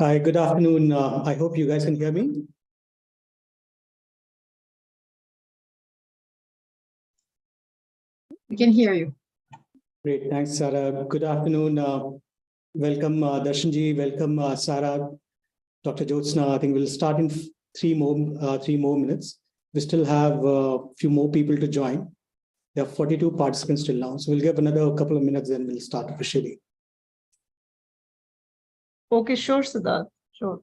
Hi, good afternoon. I hope you guys can hear me. We can hear you. Great, thanks, Sarah. Good afternoon. Welcome, Darshan Ji. Welcome, Sarah, Dr. Jyotsana. I think we'll start in three more minutes. We still have a few more people to join. There are 42 participants till now, so we'll give another couple of minutes, then we'll start officially. Okay, sure, Siddharth. Sure.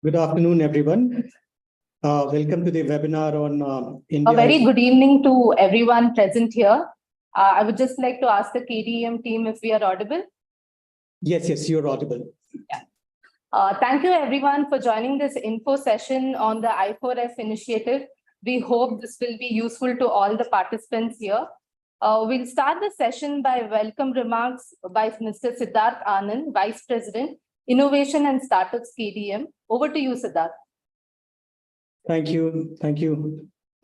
Good afternoon, everyone. Welcome to the webinar on India. A very good evening to everyone present here. I would just like to ask the KDEM team if we are audible. Yes, you're audible. Yeah. Thank you, everyone, for joining this info session on the I4F initiative. We hope this will be useful to all the participants here. We'll start the session by welcome remarks by Mr. Siddharth Anand, Vice President, Innovation and Startups, KDEM. Over to you, Siddharth. Thank you.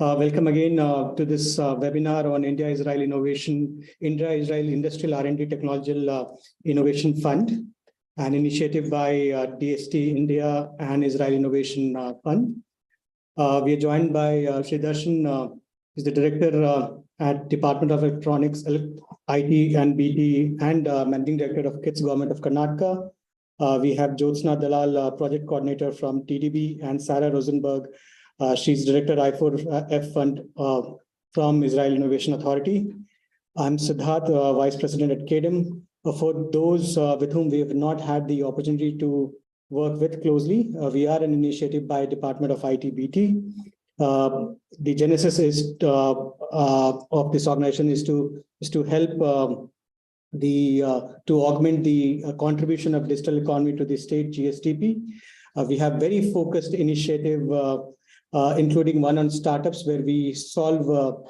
Welcome again to this webinar on India-Israel India-Israel Industrial R&D Technological Innovation Fund, an initiative by DST India and Israel Innovation Fund. We are joined by Shri Darshan, who is the Director at Department of Electronics, IT and BT, and Managing Director of KITS Government of Karnataka. We have Jyotsana Dalal, Project Coordinator from TDB, and Sarah Rozenberg. She's Director I4F Fund from Israel Innovation Authority. I'm Siddharth, Vice President at KDEM. For those with whom we have not had the opportunity to work with closely, we are an initiative by Department of IT-BT. The genesis is of this organization is to help to augment the contribution of digital economy to the state GSTP. We have very focused initiative, including one on startups, where we solve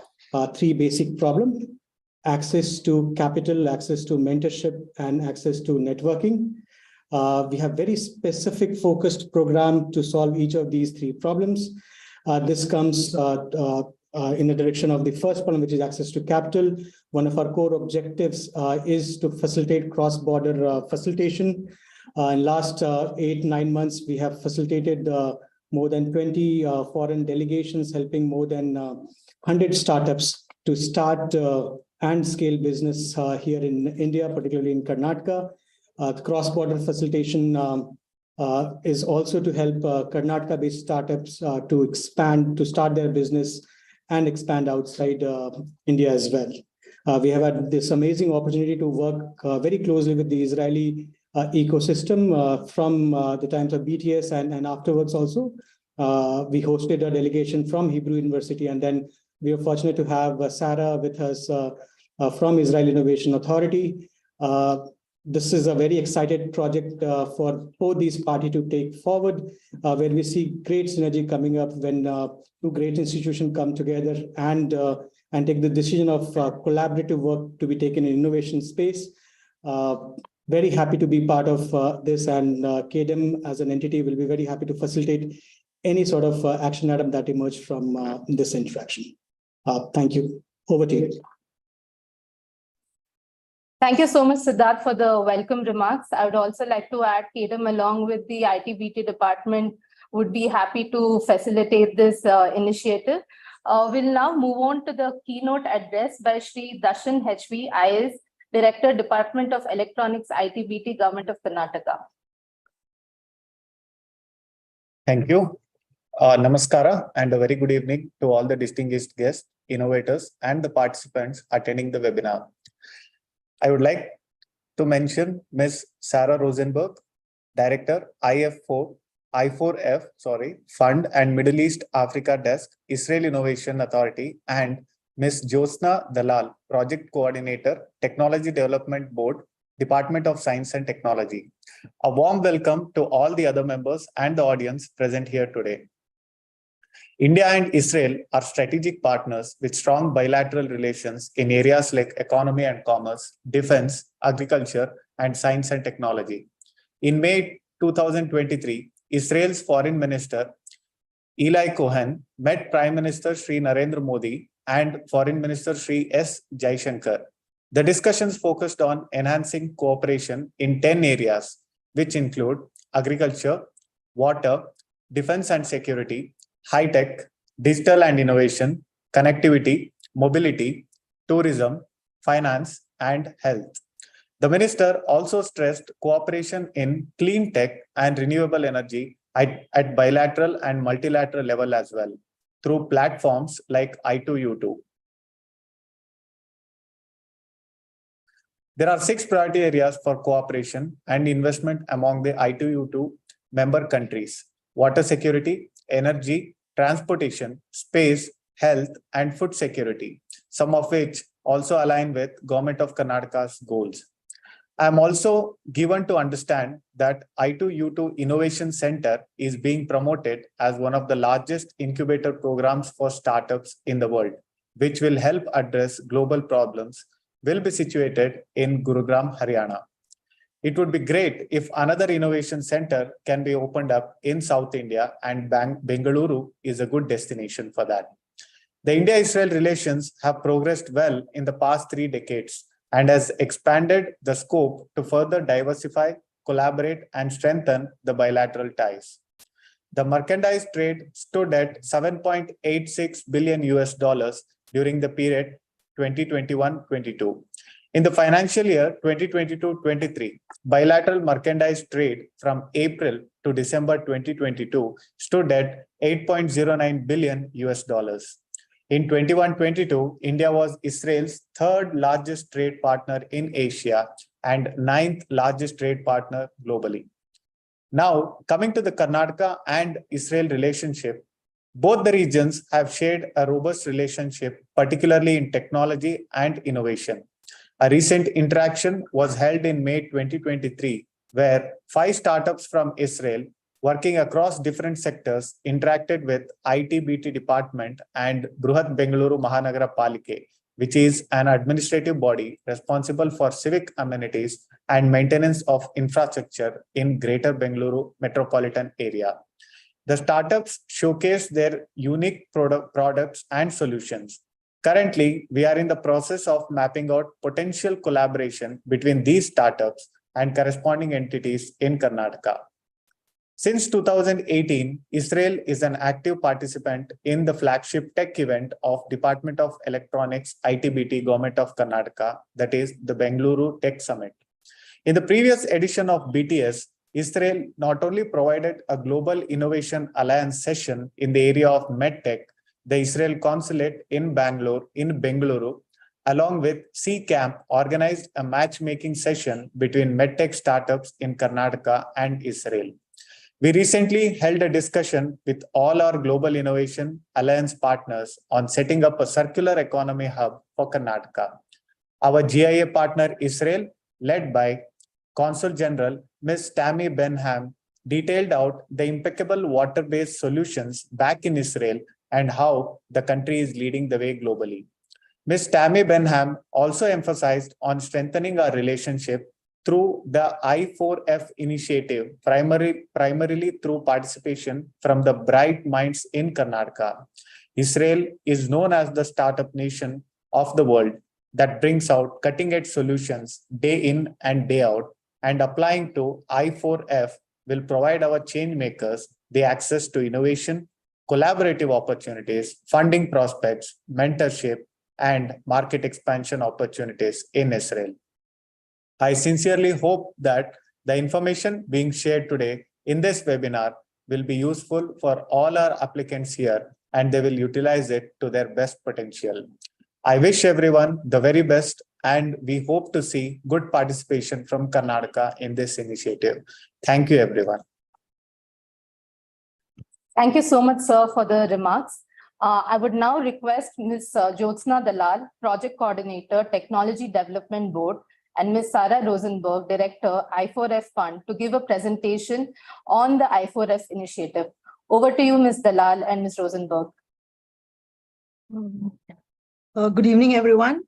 three basic problems: access to capital, access to mentorship, and access to networking. We have very specific focused program to solve each of these three problems. This comes in the direction of the first problem, which is access to capital. One of our core objectives is to facilitate cross-border facilitation. In last 8-9 months, we have facilitated more than 20 foreign delegations, helping more than 100 startups to start and scale business here in India, particularly in Karnataka. The cross-border facilitation is also to help Karnataka-based startups to expand, to start their business and expand outside India as well. We have had this amazing opportunity to work very closely with the Israeli ecosystem from the times of BTS and afterwards also. We hosted a delegation from Hebrew University, and then we are fortunate to have Sarah with us from Israel Innovation Authority. This is a very excited project for both these parties to take forward, where we see great synergy coming up when two great institutions come together and take the decision of collaborative work to be taken in innovation space. Very happy to be part of this, and KDEM as an entity will be very happy to facilitate any sort of action item that emerged from this interaction. Thank you. Over to you. Thank you so much, Siddharth, for the welcome remarks. I would also like to add KDEM along with the IT/BT department would be happy to facilitate this initiative. We'll now move on to the keynote address by Shri Darshan H.V, IS, Director, Department of Electronics, IT/BT, Government of Karnataka. Thank you. Namaskara and a very good evening to all the distinguished guests, innovators, and the participants attending the webinar. I would like to mention Ms. Sarah Rozenberg, Director, I4F Fund and Middle East Africa Desk, Israel Innovation Authority, and Ms. Jyotsana Dalal, Project Coordinator, Technology Development Board, Department of Science and Technology. A warm welcome to all the other members and the audience present here today. India and Israel are strategic partners with strong bilateral relations in areas like economy and commerce, defense, agriculture, and science and technology. In May 2023, Israel's Foreign Minister Eli Cohen met Prime Minister Shri Narendra Modi and Foreign Minister Shri S. Jaishankar. The discussions focused on enhancing cooperation in 10 areas, which include agriculture, water, defense and security, high-tech, digital and innovation, connectivity, mobility, tourism, finance, and health. The minister also stressed cooperation in clean tech and renewable energy at bilateral and multilateral level as well, through platforms like I2U2. There are 6 priority areas for cooperation and investment among the I2U2 member countries: water security, energy, transportation, space, health, and food security, some of which also align with Government of Karnataka's goals. I am also given to understand that I2U2 Innovation Center is being promoted as one of the largest incubator programs for startups in the world, which will help address global problems, will be situated in Gurugram, Haryana. It would be great if another innovation center can be opened up in South India, and Bengaluru is a good destination for that. The India-Israel relations have progressed well in the past 3 decades and has expanded the scope to further diversify, collaborate, and strengthen the bilateral ties. The merchandise trade stood at $7.86 billion during the period 2021-22. In the financial year 2022-23, bilateral merchandise trade from April to December 2022 stood at $8.09 billion. In 21-22, India was Israel's 3rd largest trade partner in Asia and 9th largest trade partner globally. Now, coming to the Karnataka and Israel relationship, both the regions have shared a robust relationship, particularly in technology and innovation. A recent interaction was held in May 2023, where 5 startups from Israel working across different sectors interacted with IT/BT department and Bruhat Bengaluru Mahanagara Palike which is an administrative body responsible for civic amenities and maintenance of infrastructure in Greater Bengaluru metropolitan area. The startups showcase their unique products and solutions. Currently, we are in the process of mapping out potential collaboration between these startups and corresponding entities in Karnataka. Since 2018, Israel is an active participant in the flagship tech event of Department of Electronics ITBT Government of Karnataka, that is the Bengaluru Tech Summit. In the previous edition of BTS, Israel not only provided a Global Innovation Alliance session in the area of MedTech, the Israel Consulate in Bengaluru, along with C-Camp, organized a matchmaking session between MedTech startups in Karnataka and Israel. We recently held a discussion with all our Global Innovation Alliance partners on setting up a circular economy hub for Karnataka. Our GIA partner Israel, led by Consul General Ms. Tammy Benham, detailed out the impeccable water-based solutions back in Israel and how the country is leading the way globally. Ms. Tammy Benham also emphasized on strengthening our relationship through the I4F initiative, primarily through participation from the bright minds in Karnataka. Israel is known as the startup nation of the world that brings out cutting-edge solutions day in and day out, and applying to I4F will provide our change makers the access to innovation, collaborative opportunities, funding prospects, mentorship, and market expansion opportunities in Israel. I sincerely hope that the information being shared today in this webinar will be useful for all our applicants here, and they will utilize it to their best potential. I wish everyone the very best, and we hope to see good participation from Karnataka in this initiative. Thank you, everyone. Thank you so much, sir, for the remarks. I would now request Ms. Jyotsana Dalal, Project Coordinator, Technology Development Board, and Ms. Sarah Rozenberg, Director, I4F Fund, to give a presentation on the I4F initiative. Over to you, Ms. Dalal and Ms. Rozenberg. Good evening, everyone.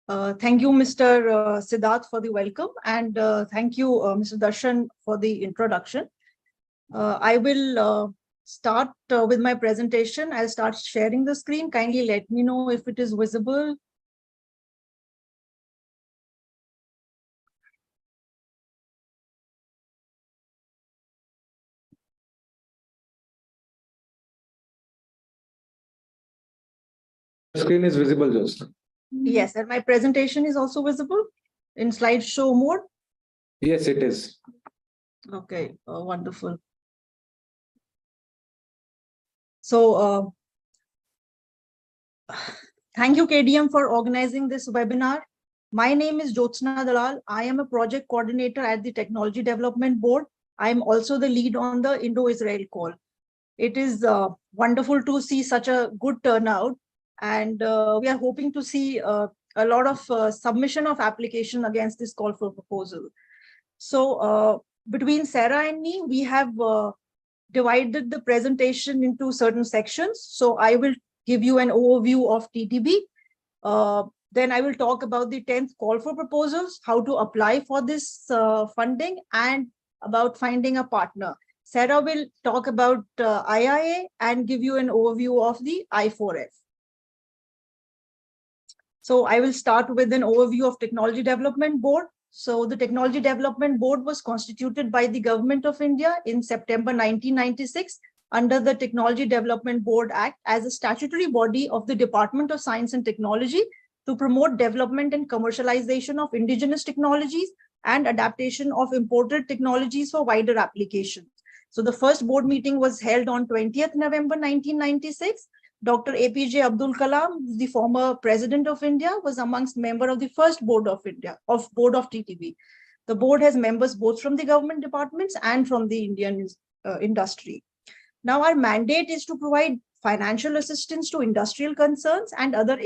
Thank you, Mr. Siddharth, for the welcome, and thank you, Mr. Darshan, for the introduction. I will start with my presentation. I'll start sharing the screen. Kindly let me know if it is visible. The screen is visible, Jyotsana. Yes, and my presentation is also visible in slideshow mode. Yes, it is. Okay, wonderful. So, thank you, KDEM, for organizing this webinar. My name is Jyotsana Dalal. I am a project coordinator at the Technology Development Board. I am also the lead on the Indo-Israel call. It is wonderful to see such a good turnout, and we are hoping to see a lot of submission of application against this call for proposal. So between Sarah and me, we have divided the presentation into certain sections. So I will give you an overview of TTB. Then I will talk about the 10th call for proposals, how to apply for this funding, and about finding a partner. Sarah will talk about IIA and give you an overview of the I4F. So I will start with an overview of Technology Development Board. So the Technology Development Board was constituted by the Government of India in September 1996 under the Technology Development Board Act as a statutory body of the Department of Science and Technology to promote development and commercialization of indigenous technologies and adaptation of imported technologies for wider applications. So the first board meeting was held on 20th November 1996. Dr. APJ Abdul Kalam, the former president of India, was amongst member of the first board of TTB. The board has members both from the government departments and from the Indian industry. Now our mandate is to provide financial assistance to industrial concerns and other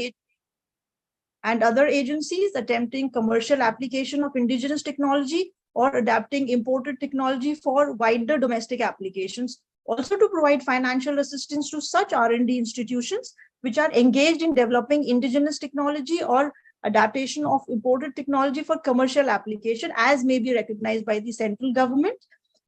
agencies attempting commercial application of indigenous technology or adapting imported technology for wider domestic applications. Also to provide financial assistance to such R&D institutions which are engaged in developing indigenous technology or adaptation of imported technology for commercial application as may be recognized by the central government,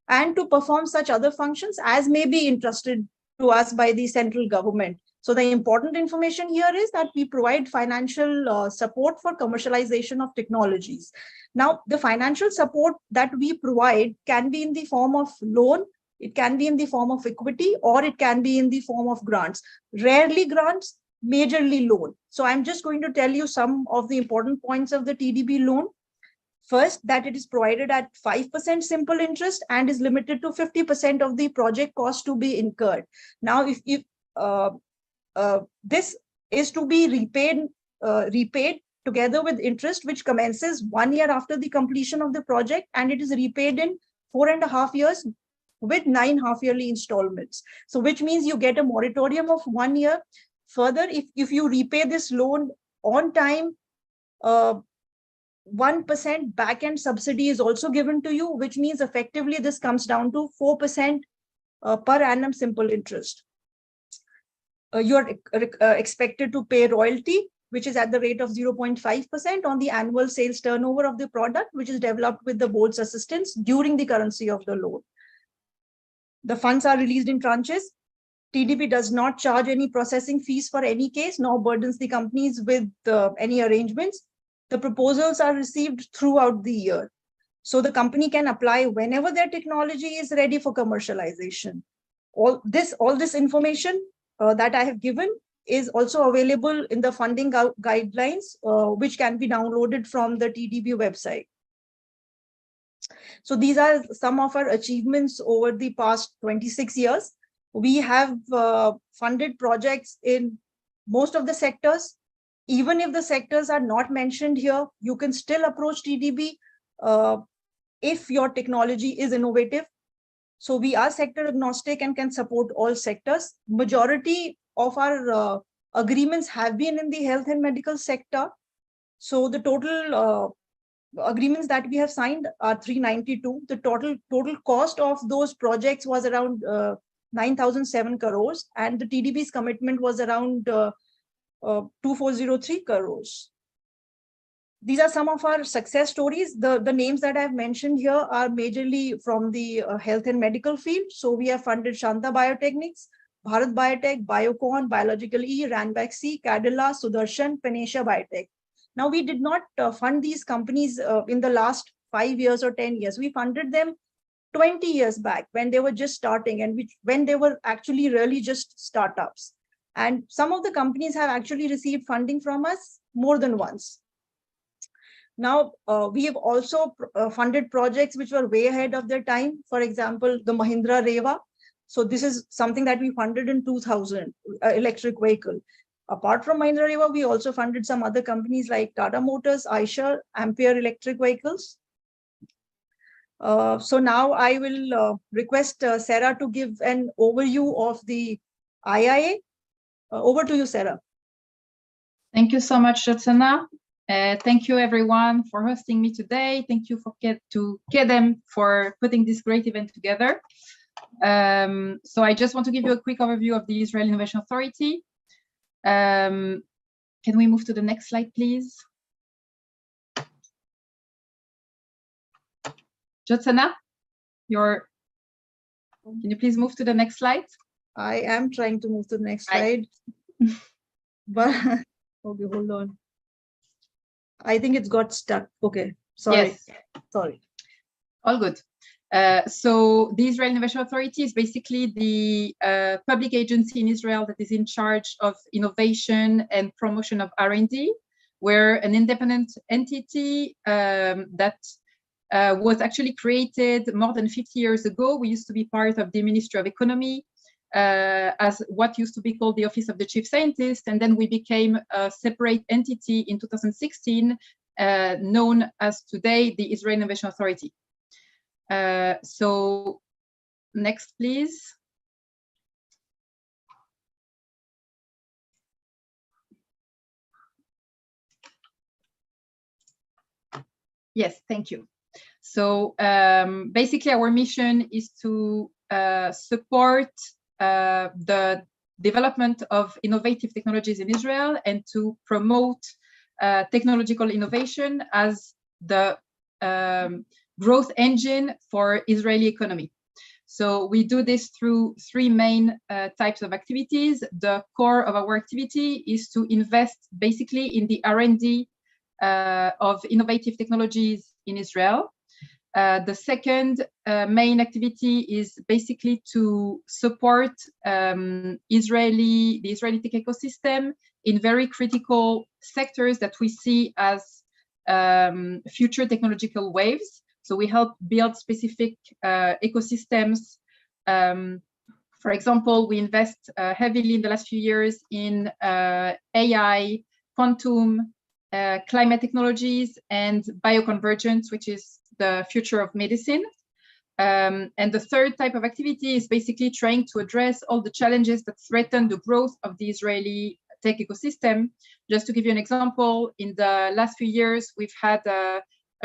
and to perform such other functions as may be entrusted to us by the central government. So the important information here is that we provide financial support for commercialization of technologies. Now, the financial support that we provide can be in the form of loan, it can be in the form of equity, or it can be in the form of grants. Rarely grants, majorly loan. So I'm just going to tell you some of the important points of the TDB loan. First, that it is provided at 5% simple interest and is limited to 50% of the project cost to be incurred. Now, if this is to be repaid together with interest, which commences 1 year after the completion of the project, and it is repaid in 4.5 years with 9 half-yearly installments. So which means you get a moratorium of 1 year. Further, if you repay this loan on time, 1% back-end subsidy is also given to you, which means effectively this comes down to 4% per annum simple interest. You are expected to pay royalty, which is at the rate of 0.5% on the annual sales turnover of the product, which is developed with the board's assistance during the currency of the loan. The funds are released in tranches. TDB does not charge any processing fees for any case, nor burdens the companies with any arrangements. The proposals are received throughout the year. So the company can apply whenever their technology is ready for commercialization. All this information that I have given is also available in the funding guidelines, which can be downloaded from the TDB website. So these are some of our achievements over the past 26 years. We have funded projects in most of the sectors. Even if the sectors are not mentioned here, you can still approach TDB if your technology is innovative. So we are sector agnostic and can support all sectors. Majority of our agreements have been in the health and medical sector. So the total agreements that we have signed are 392. The total cost of those projects was around 9,007 crores, and the TDB's commitment was around 2403 crores. These are some of our success stories. The names that I've mentioned here are majorly from the health and medical field. So we have funded Shanta Biotechnics, Bharat Biotech, Biocon, Biological E, Ranbaxy C, Cadila, Sudarshan, Panesha Biotech. Now, we did not fund these companies in the last 5 years or 10 years. We funded them 20 years back when they were just starting and when they were actually really just startups. And some of the companies have actually received funding from us more than once. Now, we have also funded projects which were way ahead of their time. For example, the Mahindra Reva. So this is something that we funded in 2000, electric vehicle. Apart from Mahindra Reva, we also funded some other companies like Tata Motors, Eicher, Ampere Electric Vehicles. So now I will request Sarah to give an overview of the IIA. Over to you, Sarah. Thank you so much, Jyotsana. Thank you, everyone, for hosting me today. Thank you to KDEM for putting this great event together. So I just want to give you a quick overview of the Israel Innovation Authority. Can we move to the next slide, please? Jyotsana, can you please move to the next slide? I am trying to move to the next slide. But okay, hold on. I think it's got stuck. Okay, sorry. Yes. Sorry. All good. So the Israel Innovation Authority is basically the public agency in Israel that is in charge of innovation and promotion of R&D. We're an independent entity that was actually created more than 50 years ago. We used to be part of the Ministry of Economy as what used to be called the Office of the Chief Scientist, and then we became a separate entity in 2016, known as today the Israel Innovation Authority. So next, please. Yes, thank you. So basically our mission is to support the development of innovative technologies in Israel and to promote technological innovation as the growth engine for Israeli economy. So we do this through three main types of activities. The core of our activity is to invest basically in the R&D of innovative technologies in Israel. The second main activity is basically to support the Israeli tech ecosystem in very critical sectors that we see as future technological waves. So we help build specific ecosystems. For example, we invest heavily in the last few years in AI, quantum, climate technologies, and bioconvergence, which is the future of medicine. And the third type of activity is basically trying to address all the challenges that threaten the growth of the Israeli tech ecosystem. Just to give you an example, in the last few years, we've had a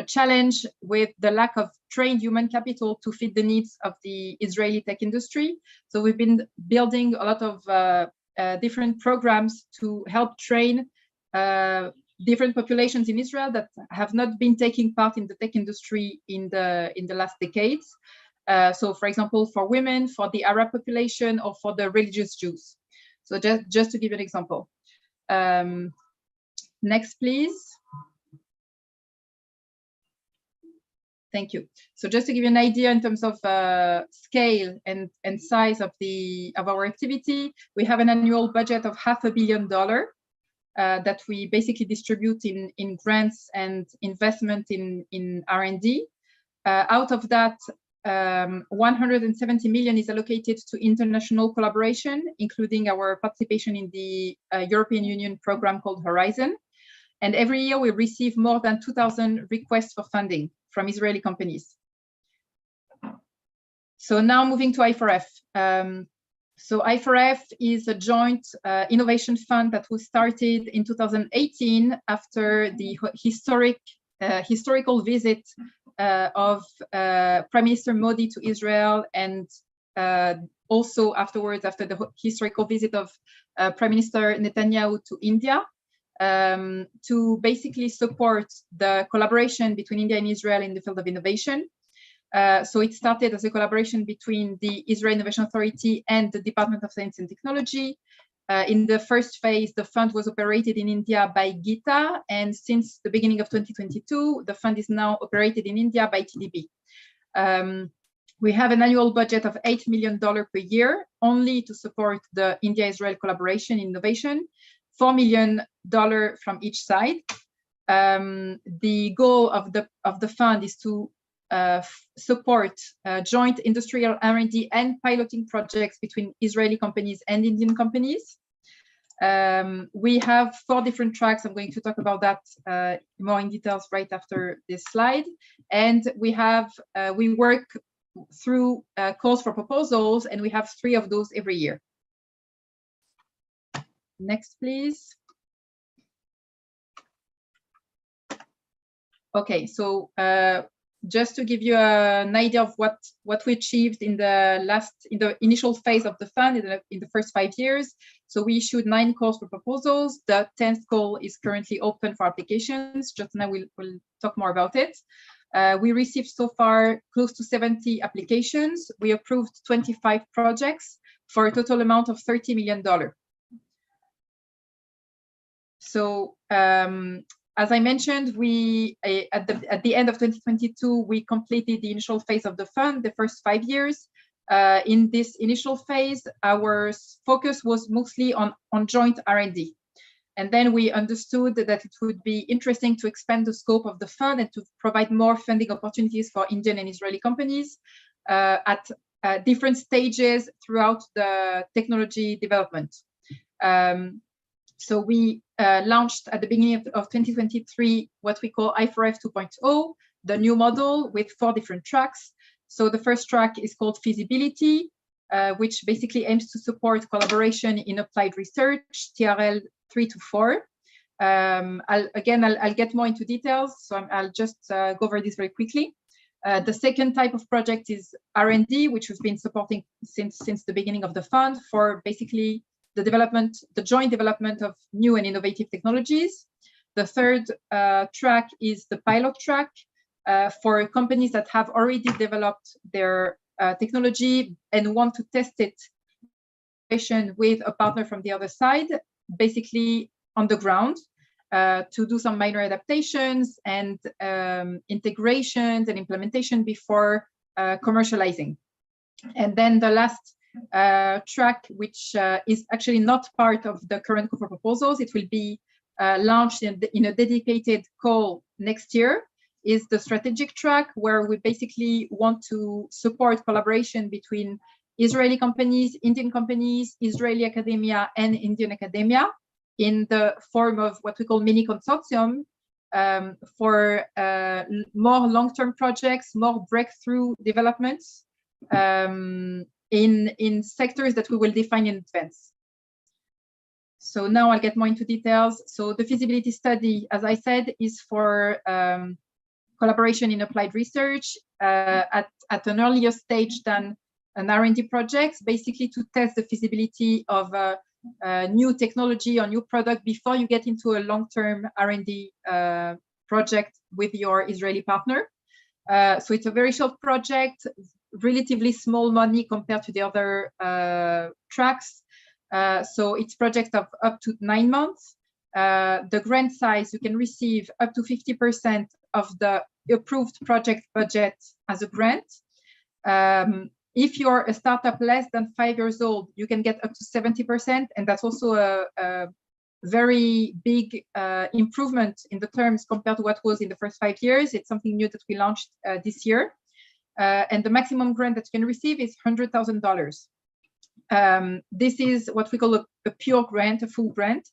challenge with the lack of trained human capital to fit the needs of the Israeli tech industry. So we've been building a lot of different programs to help train different populations in Israel that have not been taking part in the tech industry in the last decades. So for example, for women, for the Arab population, or for the religious Jews. So just to give an example. Next, please. Thank you. So just to give you an idea in terms of scale and size of our activity, we have an annual budget of $500 million that we basically distribute in grants and investment in R&D. Out of that, 170 million is allocated to international collaboration, including our participation in the European Union program called Horizon. And every year we receive more than 2,000 requests for funding from Israeli companies. So now moving to I4F. So I4F is a joint innovation fund that was started in 2018 after the historical visit of Prime Minister Modi to Israel, and also afterwards after the historical visit of Prime Minister Netanyahu to India, to basically support the collaboration between India and Israel in the field of innovation. So it started as a collaboration between the Israel Innovation Authority and the Department of Science and Technology. In the first phase, the fund was operated in India by GITA, and since the beginning of 2022, the fund is now operated in India by TDB. We have an annual budget of $8 million per year only to support the India-Israel collaboration innovation, $4 million from each side. The goal of the fund is to support joint industrial R&D and piloting projects between Israeli companies and Indian companies. We have 4 different tracks. I'm going to talk about that more in details right after this slide. And we work through calls for proposals, and we have 3 of those every year. Next, please. Okay, so just to give you an idea of what we achieved in the initial phase of the fund in the first 5 years. So we issued 9 calls for proposals. The 10th call is currently open for applications. Jyotsana will talk more about it. We received so far close to 70 applications. We approved 25 projects for a total amount of $30 million. So as I mentioned, we at the end of 2022, we completed the initial phase of the fund, the first 5 years. In this initial phase, our focus was mostly on joint R&D. And then we understood that it would be interesting to expand the scope of the fund and to provide more funding opportunities for Indian and Israeli companies at different stages throughout the technology development. So we launched at the beginning of 2023 what we call I4F 2.0, the new model with 4 different tracks. So the first track is called feasibility, which basically aims to support collaboration in applied research, TRL 3 to 4. I'll get more into details, so I'll just go over this very quickly. The second type of project is R&D, which we've been supporting since the beginning of the fund for basically the joint development of new and innovative technologies. The third track is the pilot track for companies that have already developed their technology and want to test it with a partner from the other side, basically on the ground, to do some minor adaptations and integrations and implementation before commercializing. And then the last track, which is actually not part of the current call for proposals, it will be launched in a dedicated call next year, is the strategic track, where we basically want to support collaboration between Israeli companies, Indian companies, Israeli academia, and Indian academia in the form of what we call mini consortium for more long-term projects, more breakthrough developments in sectors that we will define in advance. So now I'll get more into details. So the feasibility study, as I said, is for collaboration in applied research at an earlier stage than an R&D project, basically to test the feasibility of a new technology or new product before you get into a long-term R&D project with your Israeli partner. So it's a very short project, relatively small money compared to the other tracks. So it's project of up to 9 months. The grant size, you can receive up to 50% of the approved project budget as a grant. If you're a startup less than 5 years old, you can get up to 70%, and that's also a very big improvement in the terms compared to what was in the first 5 years. It's something new that we launched this year. And the maximum grant that you can receive is $100,000. This is what we call a pure grant, a full grant,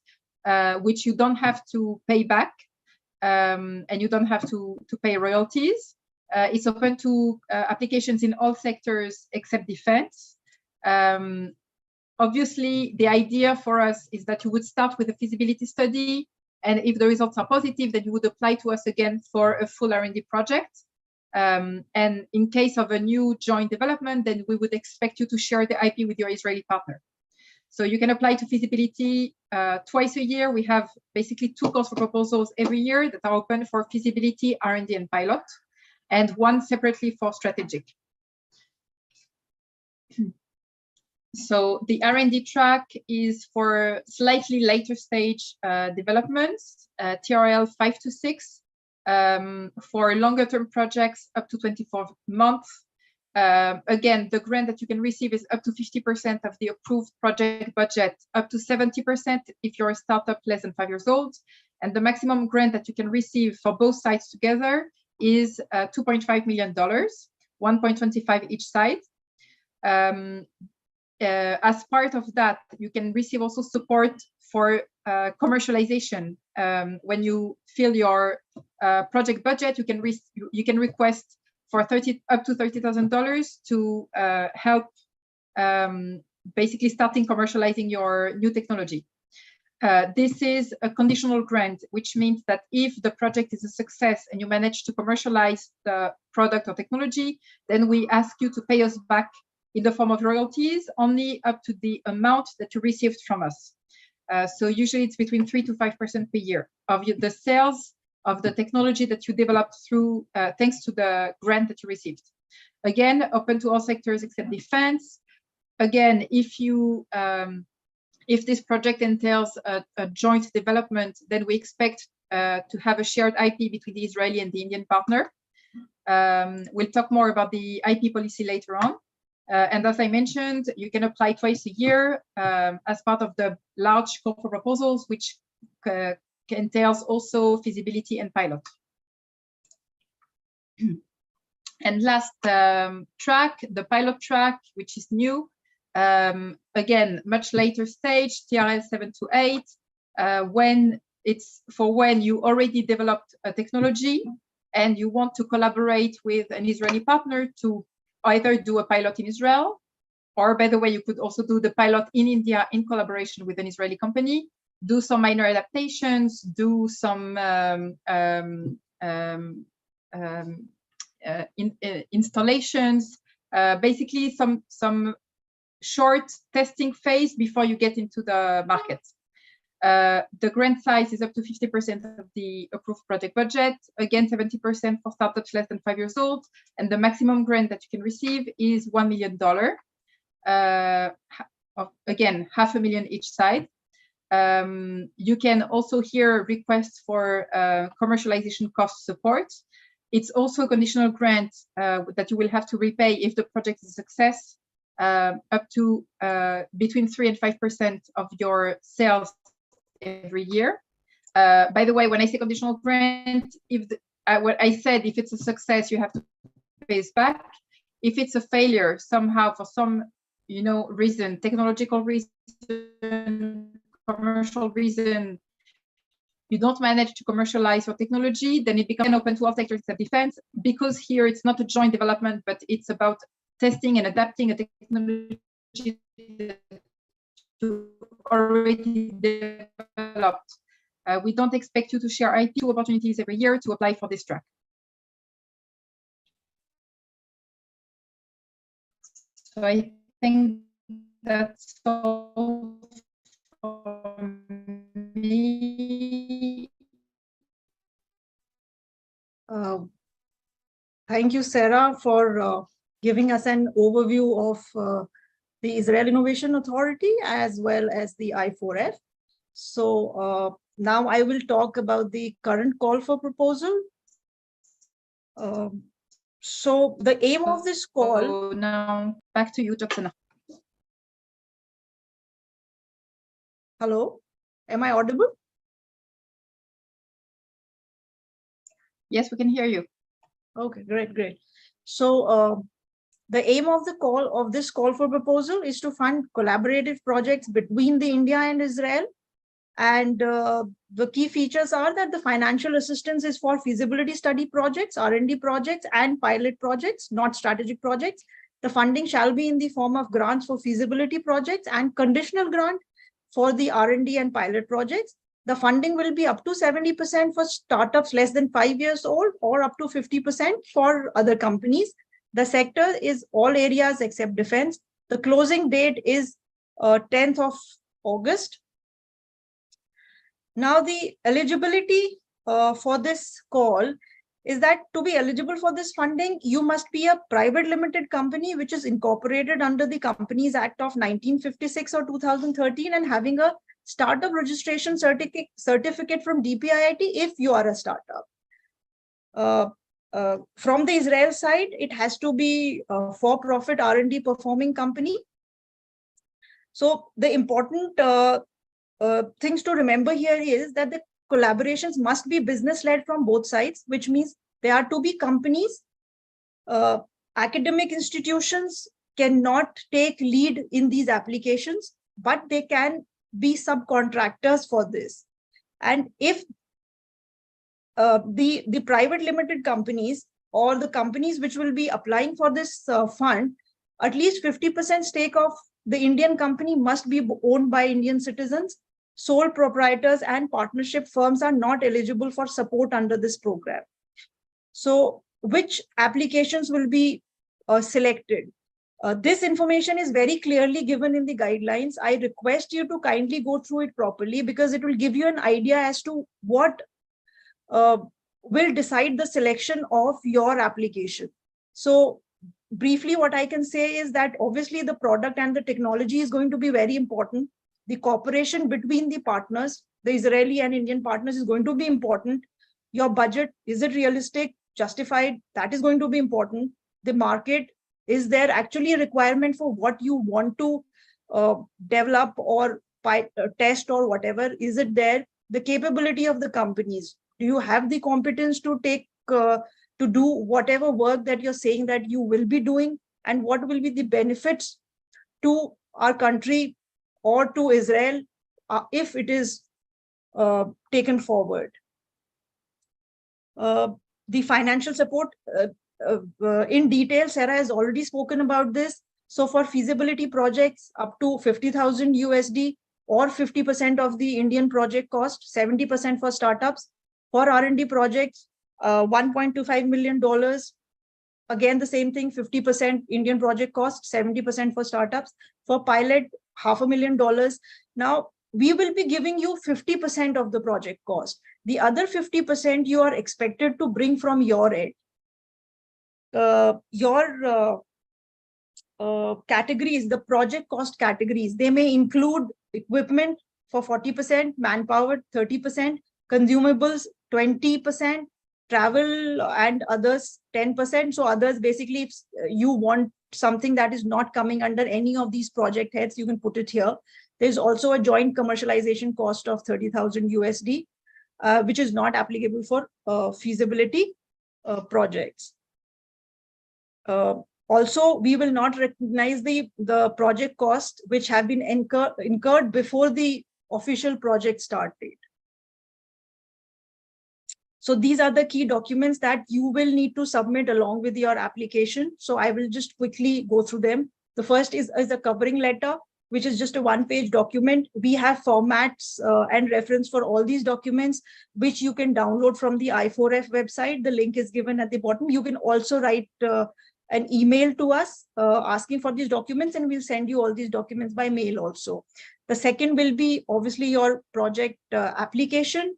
which you don't have to pay back, and you don't have to pay royalties. It's open to applications in all sectors except defense. Obviously, the idea for us is that you would start with a feasibility study, and if the results are positive, then you would apply to us again for a full R&D project. And in case of a new joint development, then we would expect you to share the IP with your Israeli partner. So you can apply to feasibility twice a year. We have basically 2 calls for proposals every year that are open for feasibility, R&D, and pilot, and 1 separately for strategic. So the R&D track is for slightly later stage developments, TRL 5 to 6, for longer term projects up to 24 months. Again, the grant that you can receive is up to 50% of the approved project budget, up to 70% if you're a startup less than 5 years old. And the maximum grant that you can receive for both sides together is $2.5 million, 1.25 each side. As part of that, you can receive also support for commercialization. When you fill your project budget, you can request for up to $30,000 to help basically starting commercializing your new technology. This is a conditional grant, which means that if the project is a success and you manage to commercialize the product or technology, then we ask you to pay us back in the form of royalties only up to the amount that you received from us. So usually it's between 3 to 5% per year of the sales of the technology that you developed through thanks to the grant that you received. Again, open to all sectors except defense. Again, if this project entails a joint development, then we expect to have a shared IP between the Israeli and the Indian partner. We'll talk more about the IP policy later on. And as I mentioned, you can apply twice a year as part of the large call for proposals, which entails also feasibility and pilot. And last track, the pilot track, which is new. Again, much later stage, TRL 7 to 8, when you already developed a technology and you want to collaborate with an Israeli partner to either do a pilot in Israel, or by the way, you could also do the pilot in India in collaboration with an Israeli company, do some minor adaptations, do some installations, basically some short testing phase before you get into the market. The grant size is up to 50% of the approved project budget. Again, 70% for startups less than 5 years old. And the maximum grant that you can receive is $1 million. Again, $500,000 each side. You can also hear requests for commercialization cost support. It's also a conditional grant that you will have to repay if the project is a success, up to between 3 and 5% of your sales every year. By the way, when I say conditional grant, what I said, if it's a success, you have to pay it back. If it's a failure somehow for some reason, technological reason, commercial reason, you don't manage to commercialize your technology, then it becomes open to all sectors except defense, because here it's not a joint development, but it's about testing and adapting a technology to already developed. We don't expect you to share I2 opportunities every year to apply for this track. So I think that's all for me. Thank you, Sarah, for giving us an overview of the Israel Innovation Authority as well as the I4F. So now I will talk about the current call for proposal. So the aim of this call. So now back to you, Jyotsana. Hello, am I audible? Yes, we can hear you. Okay, great. So the aim of this call for proposal is to fund collaborative projects between the India and Israel. And the key features are that the financial assistance is for feasibility study projects, R&D projects, and pilot projects, not strategic projects. The funding shall be in the form of grants for feasibility projects and conditional grant for the R&D and pilot projects. The funding will be up to 70% for startups less than 5 years old or up to 50% for other companies. The sector is all areas except defense. The closing date is 10th of August. Now, the eligibility for this call is that to be eligible for this funding, you must be a private limited company which is incorporated under the Companies Act of 1956 or 2013 and having a startup registration certificate from DPIIT if you are a startup. From the Israel side, it has to be a for-profit R&D performing company. So the important things to remember here is that the collaborations must be business-led from both sides, which means there are to be companies. Academic institutions cannot take lead in these applications, but they can be subcontractors for this. And if the private limited companies or the companies which will be applying for this fund, at least 50% stake of the Indian company must be owned by Indian citizens. Sole proprietors and partnership firms are not eligible for support under this program. So which applications will be selected? This information is very clearly given in the guidelines. I request you to kindly go through it properly because it will give you an idea as to what will decide the selection of your application. So briefly, what I can say is that obviously the product and the technology is going to be very important. The cooperation between the partners, the Israeli and Indian partners, is going to be important. Your budget, is it realistic, justified? That is going to be important. The market, is there actually a requirement for what you want to develop or test or whatever? Is it there? The capability of the companies. Do you have the competence to take to do whatever work that you're saying that you will be doing? And what will be the benefits to our country or to Israel if it is taken forward? The financial support, in detail, Sarah has already spoken about this. So for feasibility projects up to 50,000 USD or 50% of the Indian project cost, 70% for startups. For R&D projects, $1.25 million again, the same thing, 50% Indian project cost, 70% for startups. For pilot, $500,000. Now, we will be giving you 50% of the project cost. The other 50% you are expected to bring from your end. Categories, the project cost categories, they may include equipment for 40%, manpower 30%, consumables 20%, travel and others 10%. So others, basically, if you want something that is not coming under any of these project heads, you can put it here. There's also a joint commercialization cost of 30,000 USD, which is not applicable for feasibility projects. Also, we will not recognize the project cost which have been incurred before the official project start date. So these are the key documents that you will need to submit along with your application. So I will just quickly go through them. The first is a covering letter, which is just a one-page document. We have formats and reference for all these documents, which you can download from the I4F website. The link is given at the bottom. You can also write an email to us asking for these documents, and we'll send you all these documents by mail also. The second will be obviously your project application.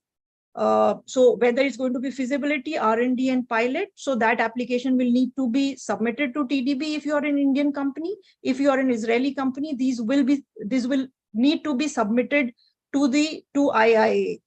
So whether it's going to be feasibility, R&D, and pilot, so that application will need to be submitted to TDB if you are an Indian company. If you are an Israeli company, these will need to be submitted to IIA.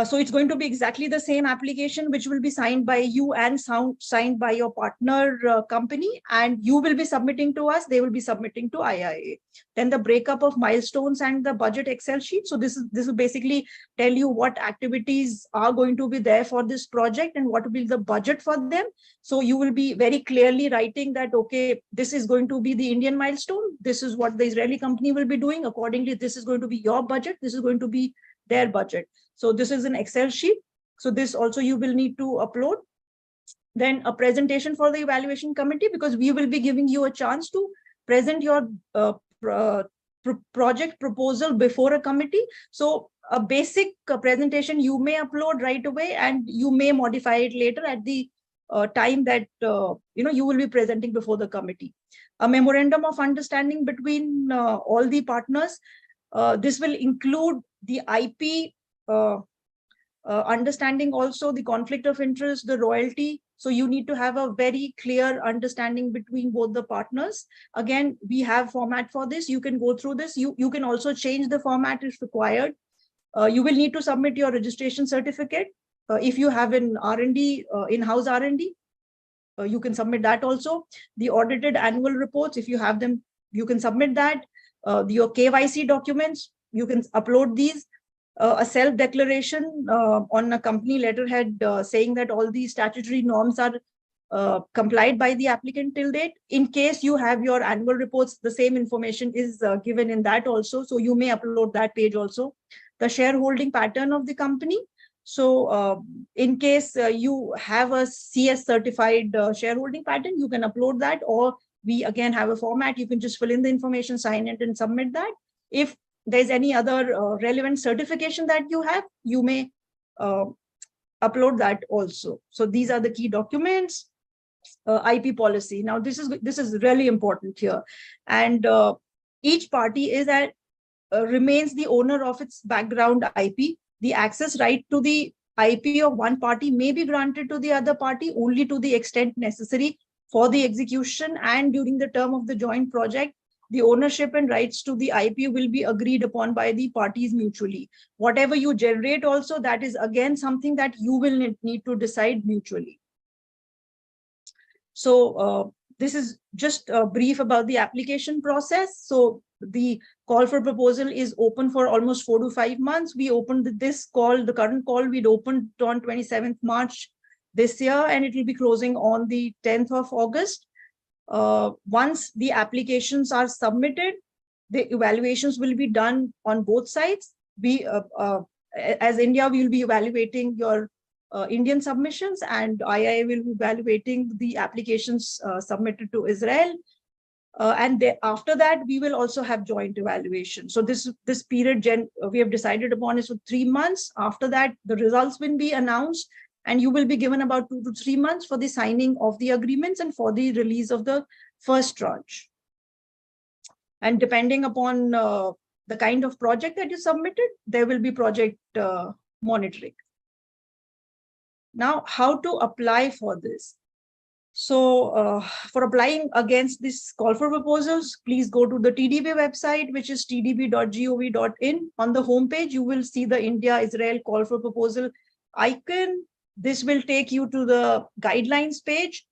So it's going to be exactly the same application, which will be signed by you and signed by your partner company, and you will be submitting to us, they will be submitting to IIA. Then the breakup of milestones and the budget Excel sheet. So this will basically tell you what activities are going to be there for this project and what will be the budget for them. So you will be very clearly writing that, okay, this is going to be the Indian milestone. This is what the Israeli company will be doing. Accordingly, this is going to be your budget. This is going to be their budget. So this is an Excel sheet. So this also you will need to upload. Then a presentation for the evaluation committee, because we will be giving you a chance to present your project proposal before a committee. So a basic presentation you may upload right away, and you may modify it later at the time that you will be presenting before the committee. A memorandum of understanding between all the partners. This will include the IP understanding, also the conflict of interest, the royalty. So you need to have a very clear understanding between both the partners. Again, we have format for this. You can go through this. You can also change the format if required. You will need to submit your registration certificate. If you have an R&D, in-house R&D, you can submit that also. The audited annual reports, if you have them, you can submit that. Your KYC documents, you can upload these. A self-declaration on a company letterhead saying that all these statutory norms are complied by the applicant till date. In case you have your annual reports, the same information is given in that also. So you may upload that page also. The shareholding pattern of the company. So in case you have a CS certified shareholding pattern, you can upload that, or we again have a format. You can just fill in the information, sign it, and submit that. If there's any other relevant certification that you have, you may upload that also. So these are the key documents. IP policy. Now this is really important here, and each party remains the owner of its background IP. The access right to the IP of one party may be granted to the other party only to the extent necessary for the execution and during the term of the joint project. The ownership and rights to the IP will be agreed upon by the parties mutually. Whatever you generate also, that is again something that you will need to decide mutually. So this is just a brief about the application process. So the call for proposal is open for almost 4 to 5 months. We opened the current call, we'd opened on 27th March this year, and it will be closing on the 10th of August. Once the applications are submitted, the evaluations will be done on both sides. We, as India, we will be evaluating your Indian submissions, and IIA will be evaluating the applications submitted to Israel. And after that, we will also have joint evaluation. So this period we have decided upon is for 3 months. After that, the results will be announced. and you will be given about 2 to 3 months for the signing of the agreements and for the release of the first tranche. And depending upon the kind of project that you submitted, there will be project monitoring. Now, how to apply for this? So for applying against this call for proposals, please go to the TDB website, which is tdb.gov.in. On the homepage, you will see the India-Israel call for proposal icon. This will take you to the guidelines page.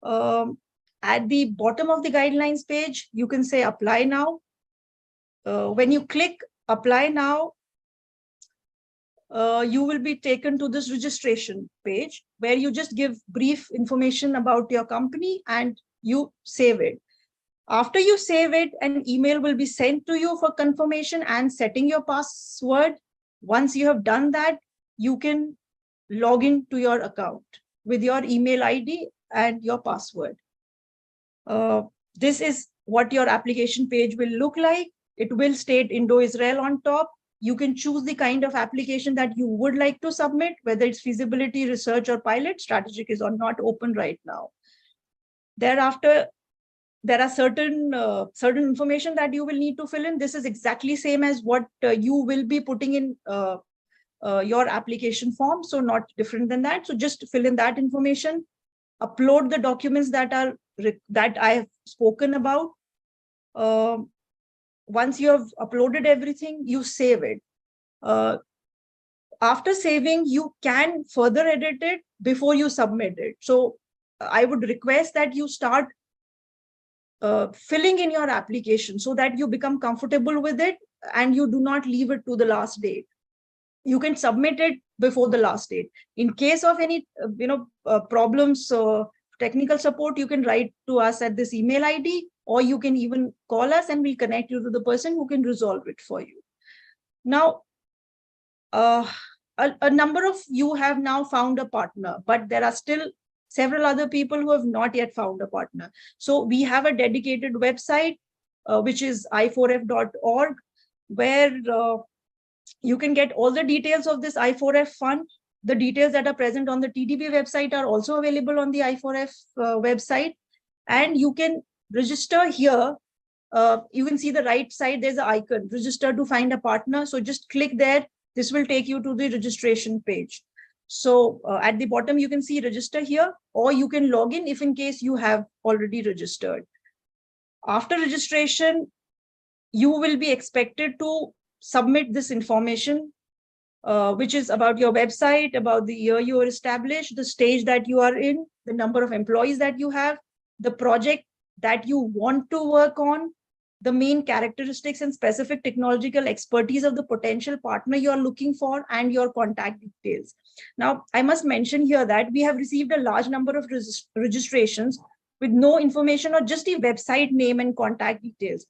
At the bottom of the guidelines page, you can say apply now. When you click apply now, you will be taken to this registration page where you just give brief information about your company and you save it. After you save it, an email will be sent to you for confirmation and setting your password. Once you have done that, you can log in to your account with your email ID and your password. This is what your application page will look like. It will state Indo-Israel on top. You can choose the kind of application that you would like to submit, whether it's feasibility, research, or pilot. Strategic is not open right now. Thereafter, there are certain information that you will need to fill in. This is exactly same as what you will be putting in your application form, so not different than that. So just fill in that information, upload the documents that I have spoken about. Once you have uploaded everything, you save it. After saving, you can further edit it before you submit it. So I would request that you start filling in your application so that you become comfortable with it and you do not leave it to the last date. You can submit it before the last date. In case of any problems, technical support, you can write to us at this email ID, or you can even call us and we'll connect you to the person who can resolve it for you. Now, a number of you have now found a partner, but there are still several other people who have not yet found a partner. So we have a dedicated website, which is I4F.org, where you can get all the details of this I4F fund. The details that are present on the TDB website are also available on the I4F website. And you can register here. You can see the right side, there's an icon, register to find a partner. So just click there. This will take you to the registration page. So at the bottom, you can see register here, or you can log in if in case you have already registered. After registration, you will be expected to submit this information, which is about your website, about the year you were established, the stage that you are in, the number of employees that you have, the project that you want to work on, the main characteristics and specific technological expertise of the potential partner you are looking for, and your contact details. Now, I must mention here that we have received a large number of registrations with no information or just the website name and contact details.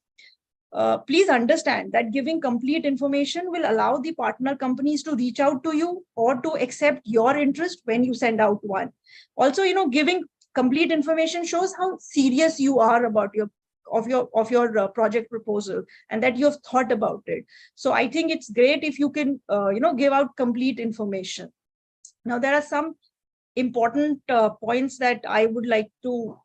Please understand that giving complete information will allow the partner companies to reach out to you or to accept your interest when you send out one. Also, giving complete information shows how serious you are about your project proposal and that you have thought about it. So I think it's great if you can give out complete information. Now, there are some important points that I would like to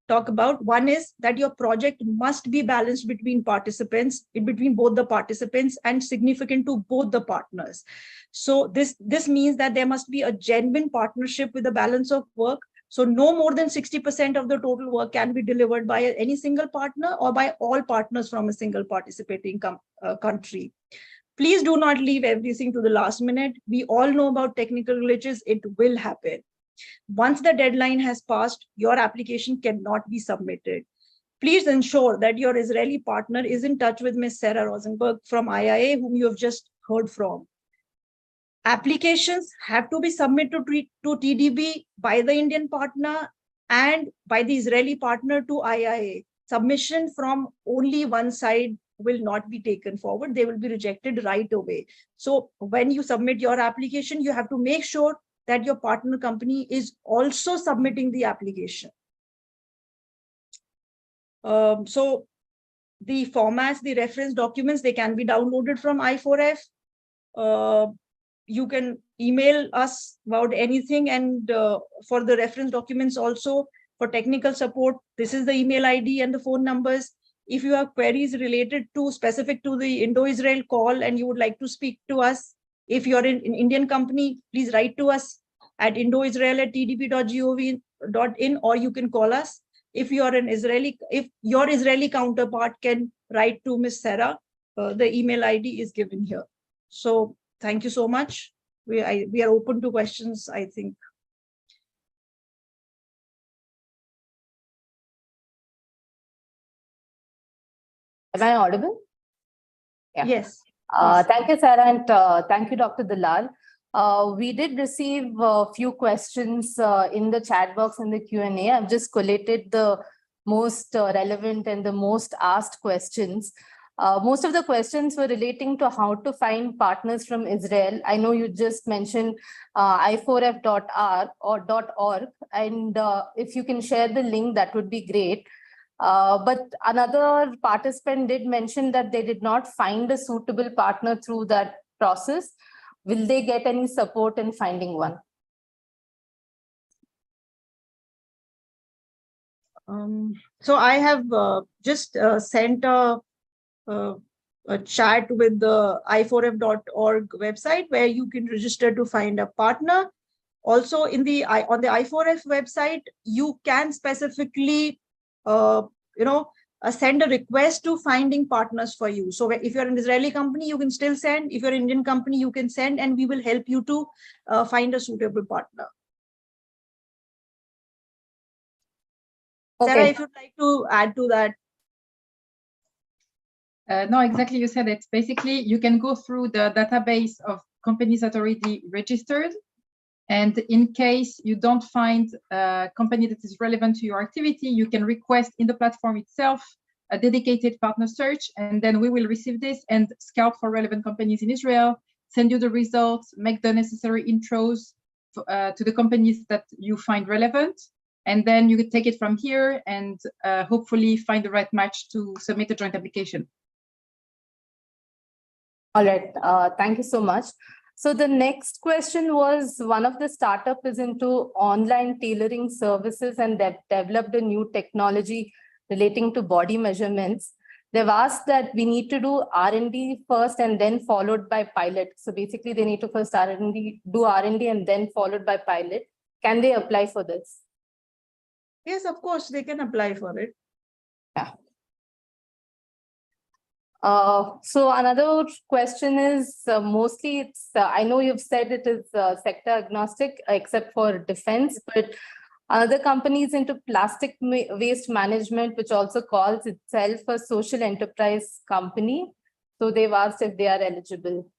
talk about. One is that your project must be balanced between participants, between both the participants, and significant to both the partners. So this means that there must be a genuine partnership with a balance of work. So no more than 60% of the total work can be delivered by any single partner or by all partners from a single participating country. Please do not leave everything to the last minute. We all know about technical glitches. It will happen. Once the deadline has passed, your application cannot be submitted. Please ensure that your Israeli partner is in touch with Ms. Sarah Rozenberg from IIA, whom you have just heard from. Applications have to be submitted to TDB by the Indian partner and by the Israeli partner to IIA. Submission from only one side will not be taken forward. They will be rejected right away. So when you submit your application, you have to make sure that your partner company is also submitting the application. So the formats, the reference documents, they can be downloaded from I4F. You can email us about anything, and for the reference documents also, for technical support, this is the email ID and the phone numbers. If you have queries related to specific to the Indo-Israel call and you would like to speak to us, if you're in an Indian company, please write to us at indoisrael@tdp.gov.in, or you can call us. If you're an Israeli, if your Israeli counterpart can write to Ms. Sarah, the email ID is given here. So thank you so much. We are open to questions, I think. Am I audible? Yeah. Yes. Thank you, Sarah, and thank you, Dr. Dalal. We did receive a few questions in the chat box in the Q&A. I've just collated the most relevant and the most asked questions. Most of the questions were relating to how to find partners from Israel. I know you just mentioned I4F.org, and if you can share the link, that would be great. But another participant did mention that they did not find a suitable partner through that process. Will they get any support in finding one? So I have just sent a chat with the I4F.org website where you can register to find a partner. Also, on the I4F website, you can specifically send a request to finding partners for you. So if you're an Israeli company, you can still send. If you're an Indian company, you can send, and we will help you to find a suitable partner. Okay. Sarah, if you'd like to add to that. No, exactly. You said it. Basically, you can go through the database of companies that are already registered. And in case you don't find a company that is relevant to your activity, you can request in the platform itself a dedicated partner search, and then we will receive this and scout for relevant companies in Israel, send you the results, make the necessary intros to the companies that you find relevant, and then you can take it from here and hopefully find the right match to submit a joint application. All right, thank you so much. So the next question was, one of the startup is into online tailoring services, and they've developed a new technology relating to body measurements. They've asked that we need to do R&D first and then followed by pilot. So basically they need to first do R&D and then followed by pilot. Can they apply for this? Yes, of course, they can apply for it. Yeah. So another question is mostly it's, I know you've said it is sector agnostic except for defense, but other companies into plastic waste management, which also calls itself a social enterprise company. So they've asked if they are eligible.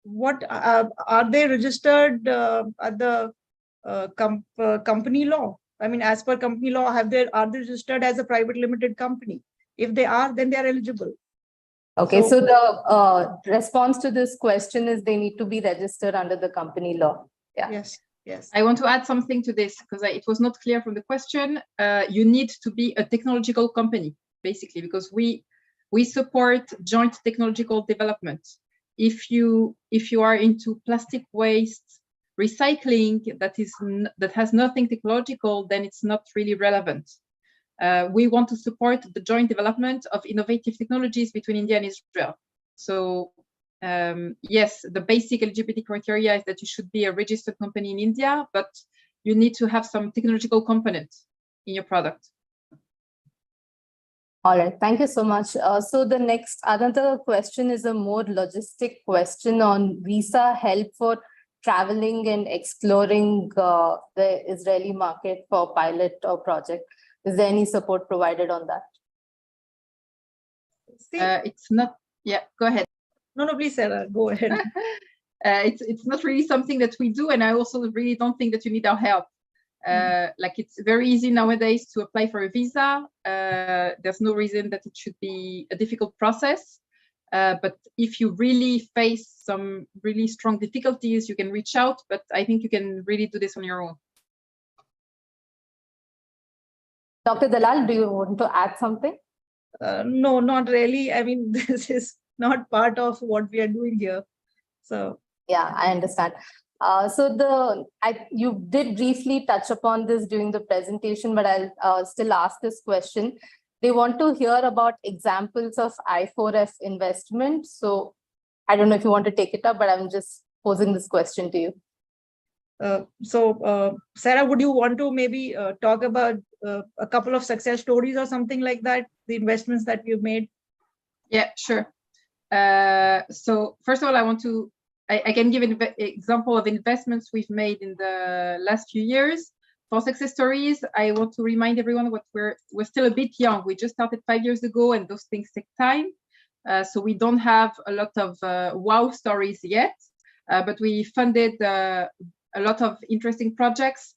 What are they registered at the company law? I mean, as per company law, are they registered as a private limited company? If they are, then they are eligible. Okay, so the response to this question is they need to be registered under the company law. Yeah. Yes. Yes. I want to add something to this because it was not clear from the question. You need to be a technological company, basically, because we support joint technological development. If you are into plastic waste recycling that has nothing technological, then it's not really relevant. We want to support the joint development of innovative technologies between India and Israel. So yes, the basic eligibility criteria is that you should be a registered company in India, but you need to have some technological components in your product. All right, thank you so much. So the next, another question is a more logistic question on visa help for traveling and exploring the Israeli market for pilot or project. Is there any support provided on that? It's not, yeah, go ahead. No, please, Sarah, go ahead. It's not really something that we do, and I also really don't think that you need our help. Like, it's very easy nowadays to apply for a visa. There's no reason that it should be a difficult process. But if you really face some really strong difficulties, you can reach out, but I think you can really do this on your own. Dr. Dalal, do you want to add something? No, not really. I mean, this is not part of what we are doing here. So Yeah, I understand. You did briefly touch upon this during the presentation, but I'll still ask this question. They want to hear about examples of I4F investment. So I don't know if you want to take it up, but I'm just posing this question to you. Sarah, would you want to maybe talk about a couple of success stories or something like that, the investments that we've made? Yeah, sure. So first of all, I can give an example of investments we've made in the last few years. For success stories, I want to remind everyone we're still a bit young. We just started 5 years ago, and those things take time. So we don't have a lot of wow stories yet, but we funded a lot of interesting projects.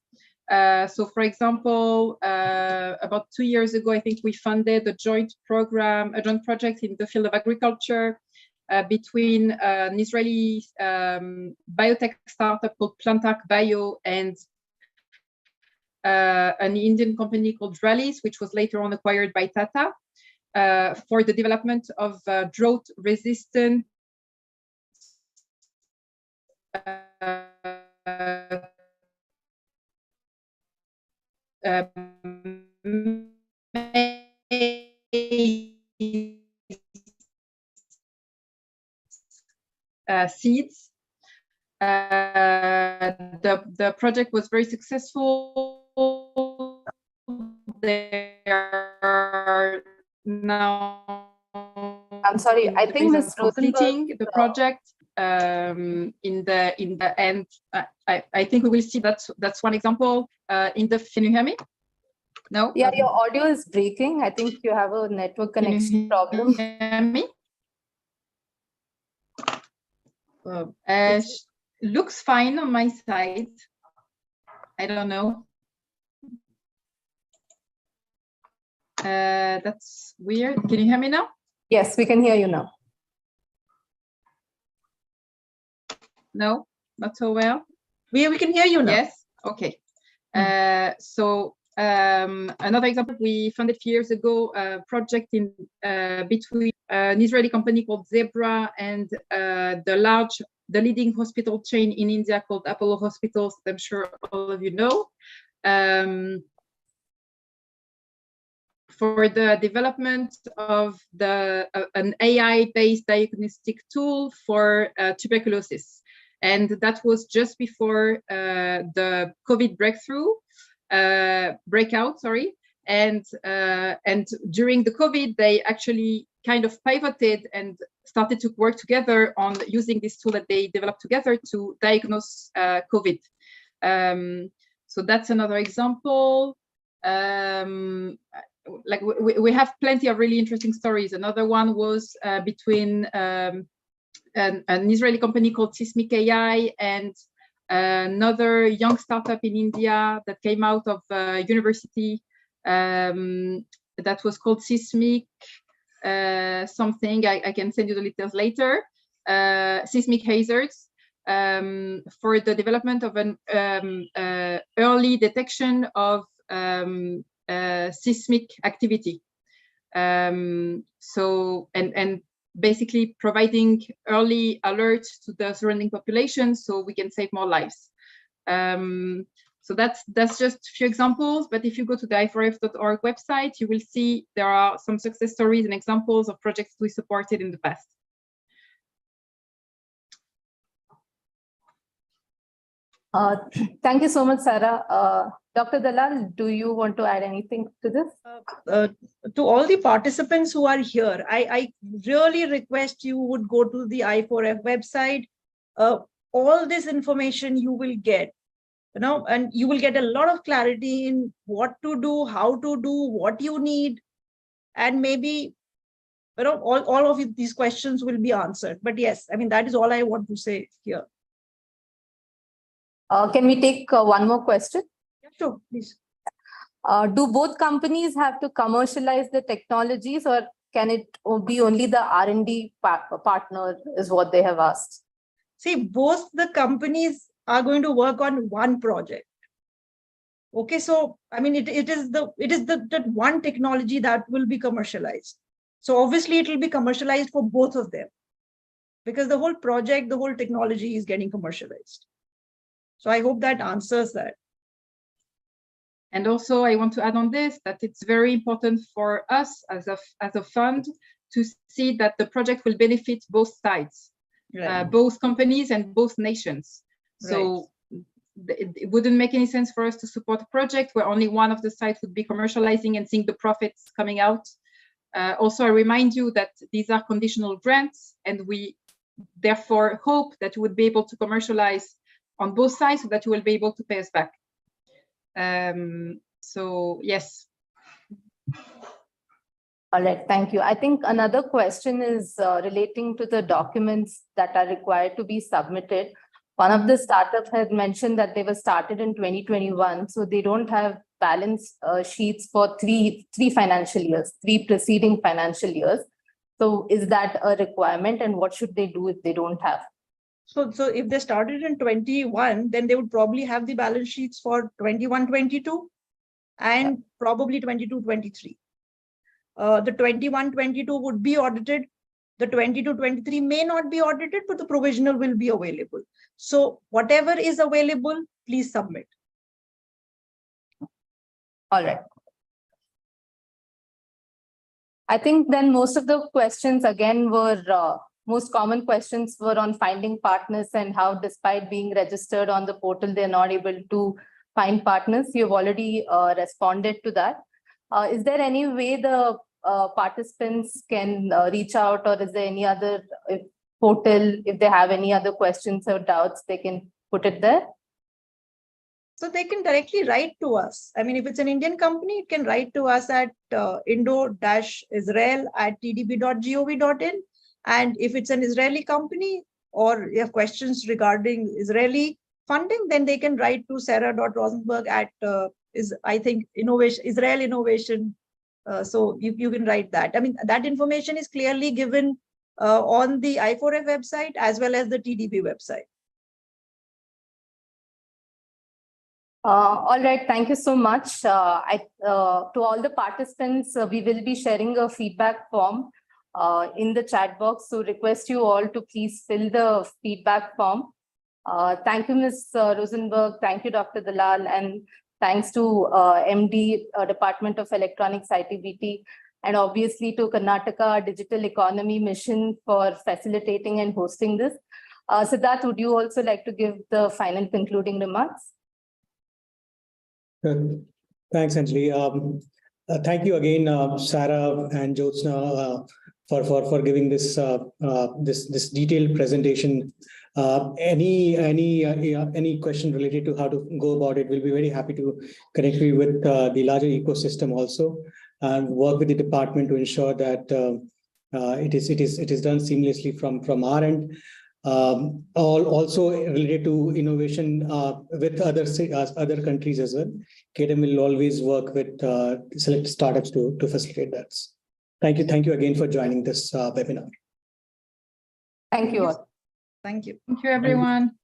So for example, about 2 years ago, I think we funded a joint project in the field of agriculture between an Israeli biotech startup called Plantak Bio and an Indian company called Rallis, which was later on acquired by Tata, for the development of drought-resistant seeds. The project was very successful. They are now. I'm sorry, I think Ms. completing the project in the end. I think we will see that's one example. Can you hear me? No. Yeah, your audio is breaking. I think you have a network connection problem. Hear me? Looks fine on my side. I don't know. That's weird. Can you hear me now? Yes, we can hear you now. No, not so well. We can hear you now. Yes. Okay. Another example, we funded a few years ago a project in between an Israeli company called Zebra and the leading hospital chain in India called Apollo Hospitals. I'm sure all of you know. For the development of an AI-based diagnostic tool for tuberculosis. And that was just before the COVID breakout, sorry. And during the COVID, they actually kind of pivoted and started to work together on using this tool that they developed together to diagnose COVID. So that's another example. Like we have plenty of really interesting stories. Another one was between an Israeli company called Seismic AI and another young startup in India that came out of university that was called Seismic something. I can send you the details later. Seismic hazards for the development of an early detection of seismic activity. So basically providing early alerts to the surrounding population so we can save more lives. So that's just a few examples, but if you go to the i4f.org website, you will see there are some success stories and examples of projects we supported in the past. Thank you so much, Sarah. Dr. Dalal, do you want to add anything to this? To all the participants who are here, I really request you would go to the I4F website. All this information you will get, and you will get a lot of clarity in what to do, how to do, what you need, and maybe, all of these questions will be answered. But yes, I mean, that is all I want to say here. Can we take one more question? Yeah, sure, please. Do both companies have to commercialize the technologies, or can it be only the R&D partner is what they have asked? See, both the companies are going to work on one project. Okay, so I mean, it is the one technology that will be commercialized. So obviously it will be commercialized for both of them. because the whole project, the whole technology is getting commercialized. So I hope that answers that. And also, I want to add on this that it's very important for us as a fund to see that the project will benefit both sides, Right. both companies and both nations. So it wouldn't make any sense for us to support a project where only one of the sides would be commercializing and seeing the profits coming out. Also, I remind you that these are conditional grants, and we therefore hope that you would be able to commercialize on both sides so that you will be able to pay us back. So yes. All right, thank you. I think another question is relating to the documents that are required to be submitted. One of the startups had mentioned that they were started in 2021, so they don't have balance sheets for three financial years, 3 preceding financial years. So is that a requirement, and what should they do if they don't have? So if they started in 21, then they would probably have the balance sheets for 21-22 and probably 22-23. The 21-22 would be audited. The 22-23 may not be audited, but the provisional will be available. So whatever is available, please submit. All right. I think then most of the questions again were, most common questions were on finding partners and how despite being registered on the portal, they're not able to find partners. You've already responded to that. Is there any way the participants can reach out, or is there any other portal, if they have any other questions or doubts, they can put it there? So they can directly write to us. I mean, if it's an Indian company, it can write to us at indo-israel@tdb.gov.in. And if it's an Israeli company or you have questions regarding Israeli funding, then they can write to Sarah.Rozenberg at I think Israel Innovation. So you can write that. I mean, that information is clearly given on the I4F website as well as the TDB website. All right, thank you so much. To all the participants, we will be sharing a feedback form in the chat box. So request you all to please fill the feedback form. Thank you, Ms. Rozenberg. Thank you, Dr. Dalal. And thanks to MD, Department of Electronics, ITBT, and obviously to Karnataka Digital Economy Mission for facilitating and hosting this. Siddharth, would you also like to give the final concluding remarks? Thanks, Anjali. Thank you again, Sarah and Jyotsana, for giving this this detailed presentation. Any question related to how to go about it, we'll be very happy to connect you with the larger ecosystem also, and work with the department to ensure that it is done seamlessly from our end. Also related to innovation with other countries as well. KDEM will always work with select startups to facilitate that. Thank you again for joining this webinar. Thank you all. Thank you. Thank you, everyone.